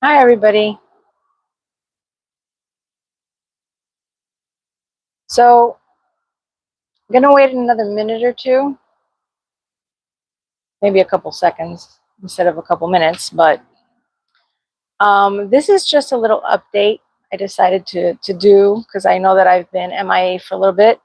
Hi, everybody. So, I'm gonna wait another minute or two, maybe a couple seconds instead of a couple minutes. But this is just a little update I decided to do because I know that I've been MIA for a little bit.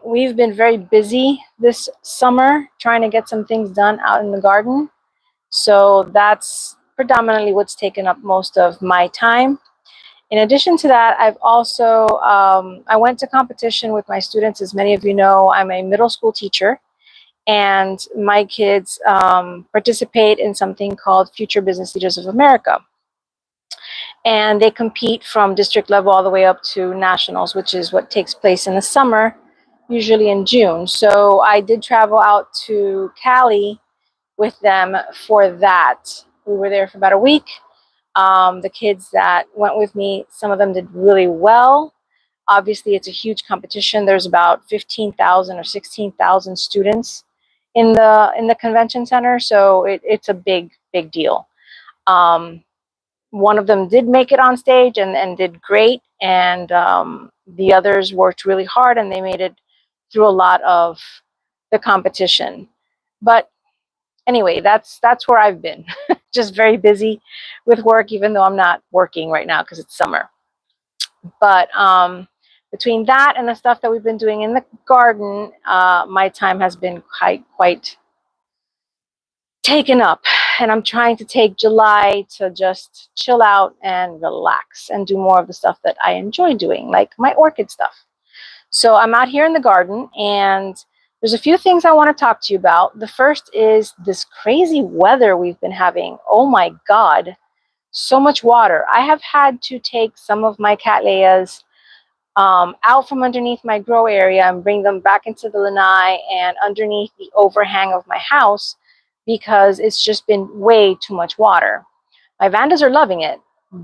We've been very busy this summer trying to get some things done out in the garden. So that's predominantly what's taken up most of my time. In addition to that, I've also I went to competition with my students. As many of you know, I'm a middle school teacher, and my kids participate in something called Future Business Leaders of America, and they compete from district level all the way up to nationals, which is what takes place in the summer, usually in June. So I did travel out to Cali with them for that. We were there for about a week. The kids that went with me, some of them did really well. Obviously, it's a huge competition. There's about 15,000 or 16,000 students in the convention center, so it's a big deal. Um, One of them did make it on stage and did great, and the others worked really hard and they made it through a lot of the competition. But anyway, that's where I've been. Just very busy with work, even though I'm not working right now because it's summer. But between that and the stuff that we've been doing in the garden, my time has been quite taken up. And I'm trying to take July to just chill out and relax and do more of the stuff that I enjoy doing, like my orchid stuff. So I'm out here in the garden, and there's a few things I want to talk to you about. The first is this crazy weather we've been having. Oh my God, so much water. I have had to take some of my cattleyas out from underneath my grow area and bring them back into the lanai and underneath the overhang of my house because it's just been way too much water. My vandas are loving it,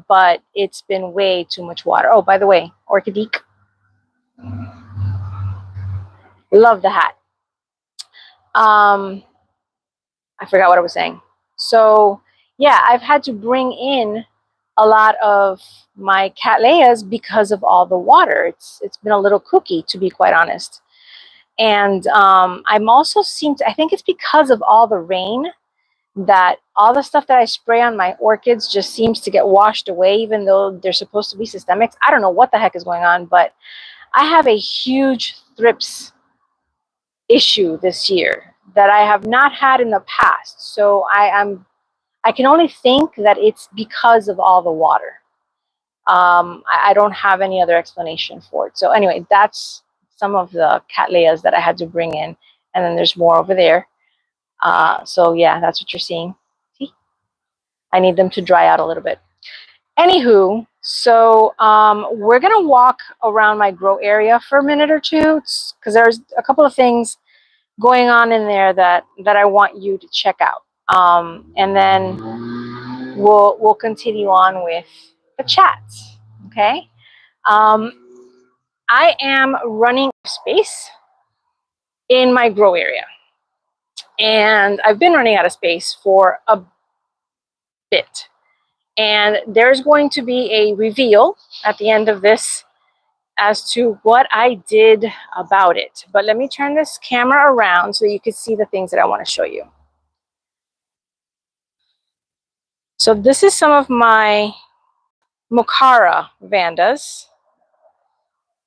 but it's been way too much water. Oh, by the way, Orchidique, love the hat. Um, I forgot what I was saying. So yeah, I've had to bring in a lot of my cattleyas because of all the water. It's been a little kooky, to be quite honest. And I'm also I think it's because of all the rain that all the stuff that I spray on my orchids just seems to get washed away, even though they're supposed to be systemics. I don't know what the heck is going on, but I have a huge thrips issue this year that I have not had in the past. So I can only think that it's because of all the water. I don't have any other explanation for it. So anyway, that's some of the cattleyas that I had to bring in, and then there's more over there. So yeah, that's what you're seeing. See, I need them to dry out a little bit. Anywho, so we're gonna walk around my grow area for a minute or two because there's a couple of things going on in there that I want you to check out, and then we'll continue on with the chats. Okay. Um, I am running space in my grow area, and I've been running out of space for a bit. And there's going to be a reveal at the end of this as to what I did about it. But let me turn this camera around so you can see the things that I want to show you. So this is some of my Mokara vandas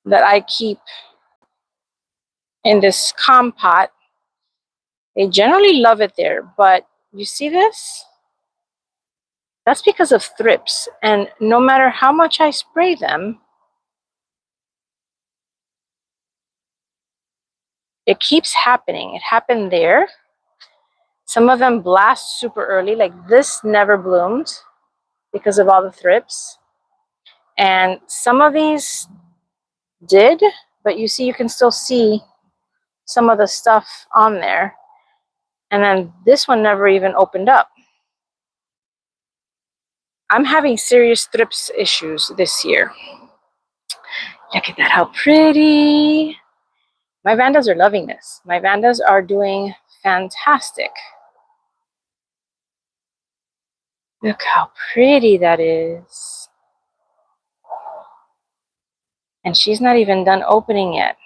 that I keep in this compot. They generally love it there, but you see this? That's because of thrips, and no matter how much I spray them, it keeps happening. It happened there. Some of them blast super early, like this never bloomed because of all the thrips. And some of these did, but you see, you can still see some of the stuff on there. And then this one never even opened up. I'm having serious thrips issues this year. Look at that, how pretty. My vandas are loving this. My vandas are doing fantastic. Look how pretty that is. And she's not even done opening yet.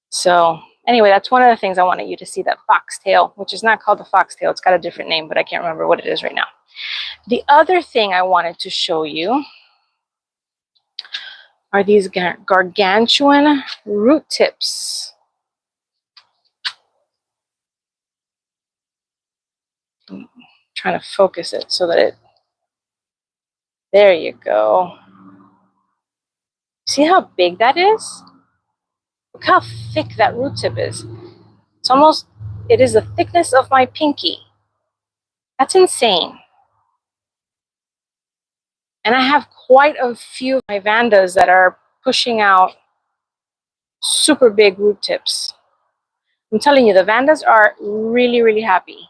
So anyway, that's one of the things I wanted you to see, that foxtail, which is not called the foxtail. It's got a different name, but I can't remember what it is right now. The other thing I wanted to show you are these gargantuan root tips. I'm trying to focus it so that there you go. See how big that is? Look how thick that root tip is. It is the thickness of my pinky. That's insane. And I have quite a few of my Vandas that are pushing out super big root tips. I'm telling you, the Vandas are really, really happy.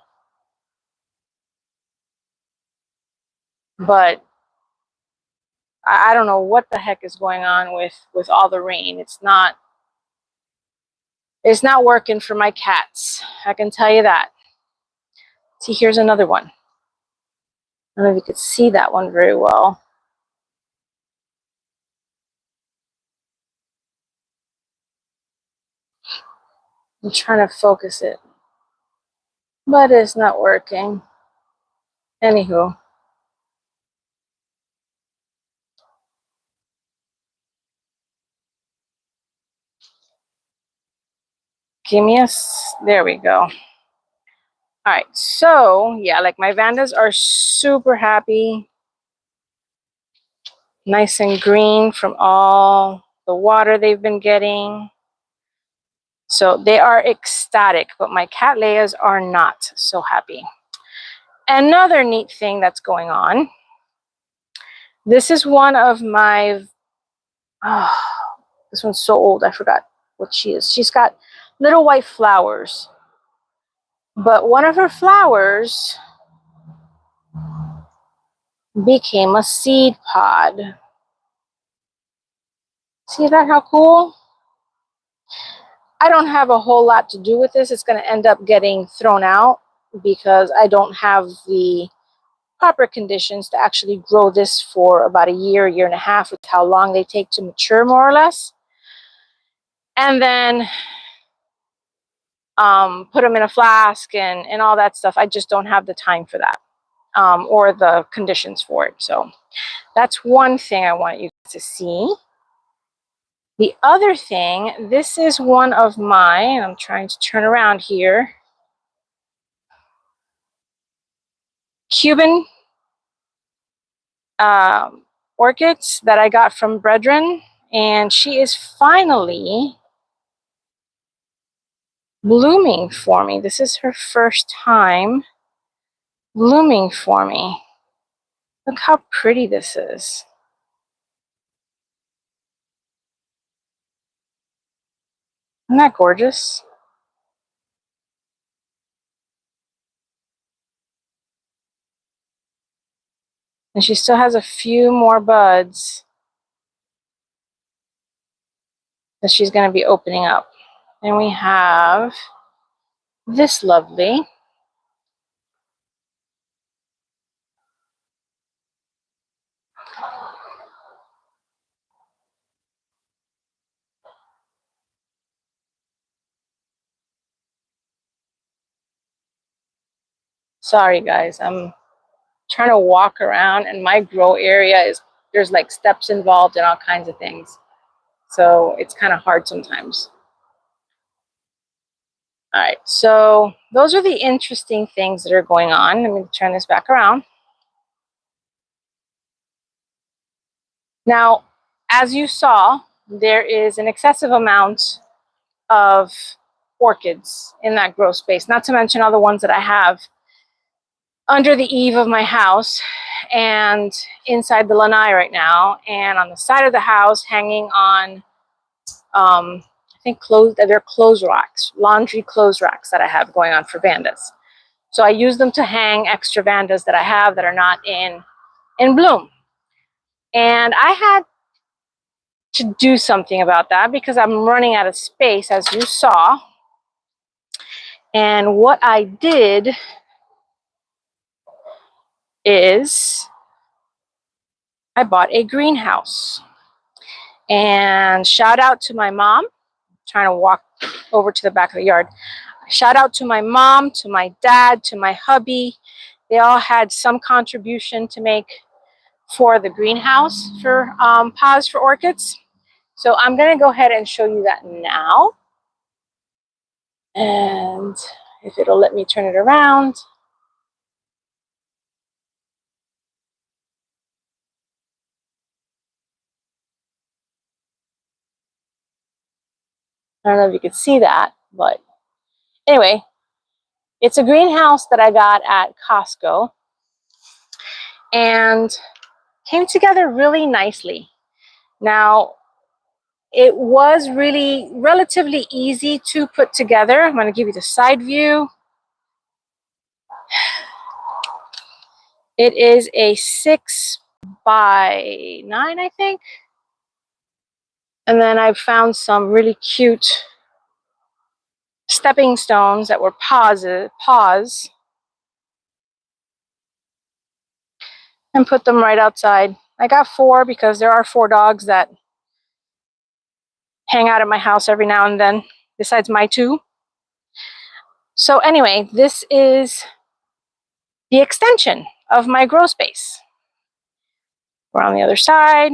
But I don't know what the heck is going on with all the rain. It's not working for my cats. I can tell you that. See, here's another one. I don't know if you could see that one very well. I'm trying to focus it, but it's not working. Anywho. There we go. All right, so yeah, like my Vandas are super happy. Nice and green from all the water they've been getting. So they are ecstatic, but my Cattleyas are not so happy. Another neat thing that's going on. This is one of my, this one's so old, I forgot what she is. She's got little white flowers, but one of her flowers became a seed pod. See that, how cool? I don't have a whole lot to do with this. It's going to end up getting thrown out because I don't have the proper conditions to actually grow this for about a year and a half, with how long they take to mature, more or less. And then put them in a flask and all that stuff. I just don't have the time for that, or the conditions for it. So that's one thing I want you to see. The other thing, this is one of mine. I'm trying to turn around here. Cuban orchids that I got from Brethren, and she is finally blooming for me. This is her first time blooming for me. Look how pretty this is. Isn't that gorgeous? And she still has a few more buds that she's going to be opening up. And we have this lovely. Sorry guys, I'm trying to walk around, and my grow area there's like steps involved and all kinds of things. So it's kind of hard sometimes. All right, so those are the interesting things that are going on. Let me turn this back around. Now, as you saw, there is an excessive amount of orchids in that grow space, not to mention all the ones that I have under the eave of my house and inside the lanai right now, and on the side of the house hanging on, I think they're clothes racks, laundry clothes racks that I have going on for Vandas. So I use them to hang extra Vandas that I have that are not in bloom. And I had to do something about that because I'm running out of space, as you saw. And what I did is I bought a greenhouse. And shout out to my mom. I'm trying to walk over to the back of the yard. Shout out to my mom, to my dad, to my hubby. They all had some contribution to make for the greenhouse for PAWS for Orchids. So I'm going to go ahead and show you that now. And if it'll let me turn it around. I don't know if you could see that, but anyway, it's a greenhouse that I got at Costco and came together really nicely. Now, it was really relatively easy to put together. I'm going to give you the side view. It is a 6x9, I think. And then I found some really cute stepping stones that were paws, and put them right outside. I got 4 because there are 4 dogs that hang out at my house every now and then, besides my 2. So anyway, this is the extension of my grow space. We're on the other side.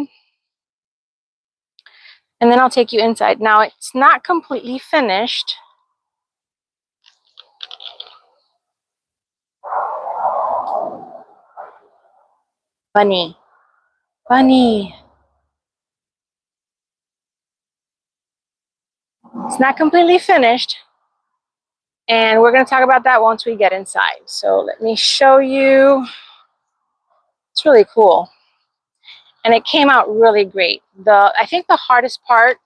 And then I'll take you inside. Now, it's not completely finished. Bunny. Bunny. It's not completely finished. And we're going to talk about that once we get inside. So let me show you. It's really cool. And it came out really great. I think the hardest part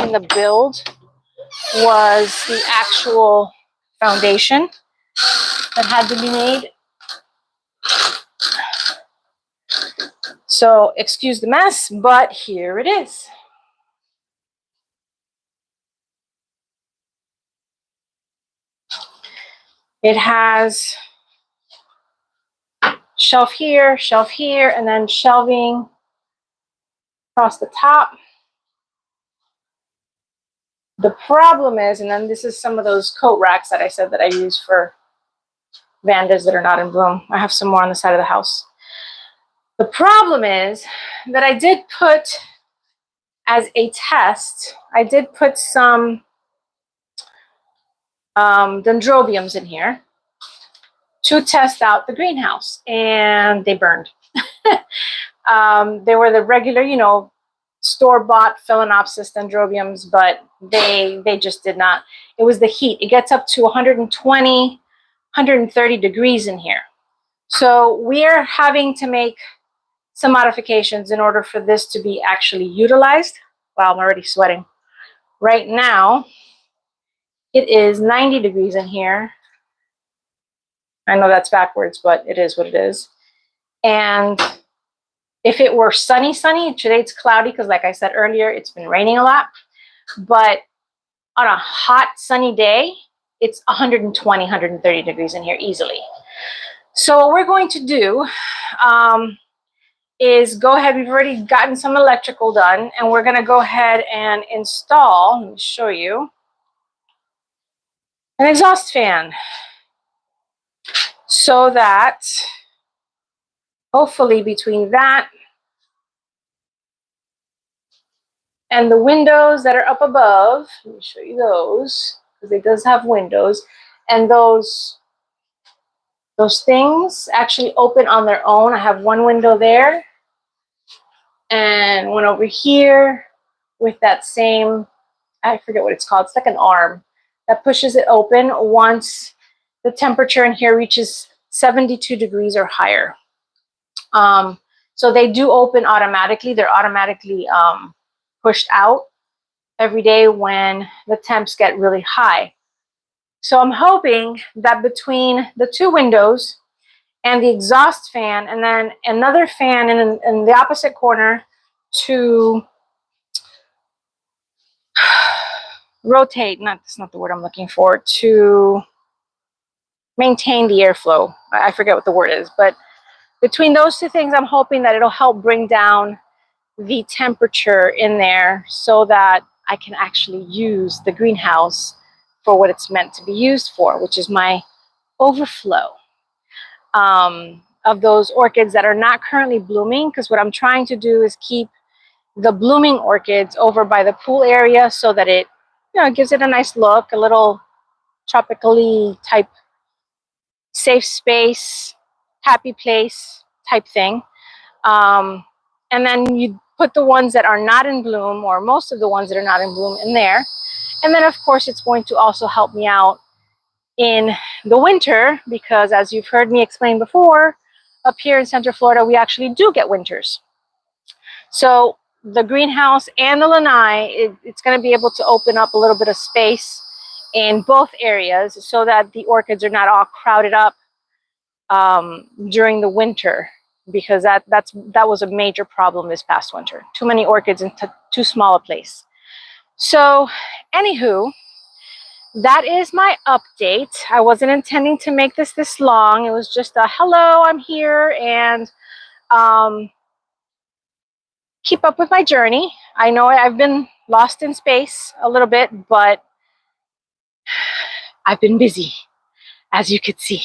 in the build was the actual foundation that had to be made. So excuse the mess, but here it is. It has shelf here, and then shelving across the top. The problem is, and then this is some of those coat racks that I said that I use for Vandas that are not in bloom. I have some more on the side of the house. The problem is that I did put, as a test, I did put some dendrobiums in here to test out the greenhouse, and they burned. They were the regular, you know, store-bought Phalaenopsis dendrobiums, but they just did not. It was the heat. It gets up to 120, 130 degrees in here. So we are having to make some modifications in order for this to be actually utilized. Wow, I'm already sweating. Right now, it is 90 degrees in here. I know that's backwards, but it is what it is. And if it were sunny, today it's cloudy because like I said earlier, it's been raining a lot. But on a hot, sunny day, it's 120, 130 degrees in here easily. So what we're going to do is go ahead. We've already gotten some electrical done, and we're going to go ahead and install, let me show you, an exhaust fan. So that hopefully between that and the windows that are up above, let me show you those, because it does have windows, and those things actually open on their own. I have one window there and one over here with that same, I forget what it's called. It's like an arm that pushes it open once the temperature in here reaches 72 degrees or higher. So they do open automatically. They're automatically pushed out every day when the temps get really high. So I'm hoping that between the 2 windows and the exhaust fan, and then another fan in the opposite corner to rotate, that's not the word I'm looking for, to maintain the airflow. I forget what the word is, but between those two things, I'm hoping that it'll help bring down the temperature in there so that I can actually use the greenhouse for what it's meant to be used for, which is my overflow of those orchids that are not currently blooming. Because what I'm trying to do is keep the blooming orchids over by the pool area so that it, you know, gives it a nice look, a little tropically type safe space, happy place type thing. And then you put the ones that are not in bloom, or most of the ones that are not in bloom, in there. And then, of course, it's going to also help me out in the winter, because as you've heard me explain before, up here in Central Florida, we actually do get winters. So the greenhouse and the lanai, it's going to be able to open up a little bit of space in both areas so that the orchids are not all crowded up during the winter, because that was a major problem this past winter. Too many orchids in too small a place. So anywho, that is my update. I wasn't intending to make this long. It was just a hello, I'm here, and keep up with my journey. I know I've been lost in space a little bit, but I've been busy, as you could see.